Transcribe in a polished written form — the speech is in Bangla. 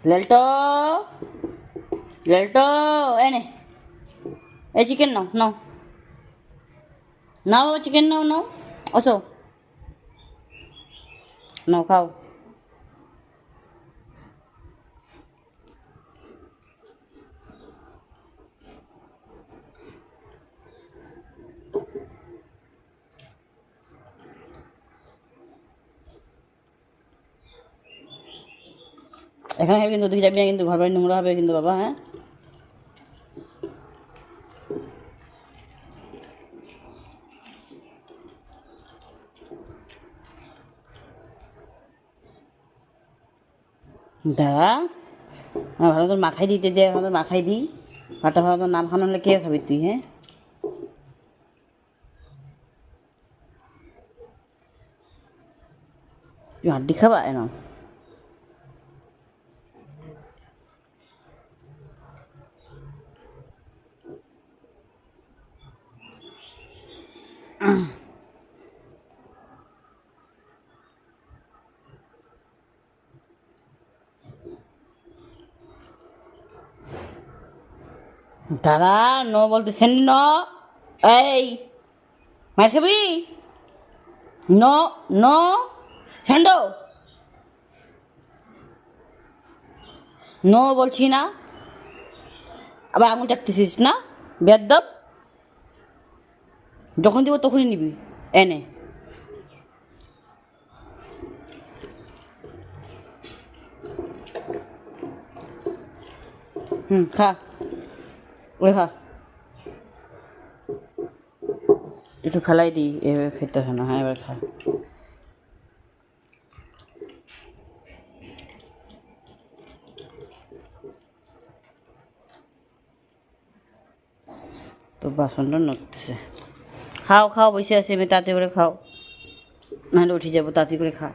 লেল্টো লেল্টো এনে এই চিকেন নাও নাও নাও চিকেন নাও নাও আসো নাও খাও এখানে খাবি কিন্তু তুই যাবি না কিন্তু ঘর বাড়ি নোংরা হবে কিন্তু বাবা হ্যাঁ দাদা ভালো তোর মাখাই দিতে দে ভালো মাখাই দিই ভাতটা ভালো তোর নাম খানো হলে কে খাবি তুই হ্যাঁ তুই হাড্ডি খাবা এন দাদা ন বলতেছেন ন এই মার খাবি ন ন ঠান্ডো নো বলছি না আবার আঙুল চাটতেছিস না বেয়াদব যখন দিব তখনই নিবি এনে খা ওই খা একটু ফেলাই দিই এবার খেতে হয় না হ্যাঁ এবার খা তো বাসনটা নড়তেছে খাও খাও বসে আছে আমি তাড়াতাড়ি করে খাও নাহলে উঠে যাবো তাড়াতাড়ি করে খা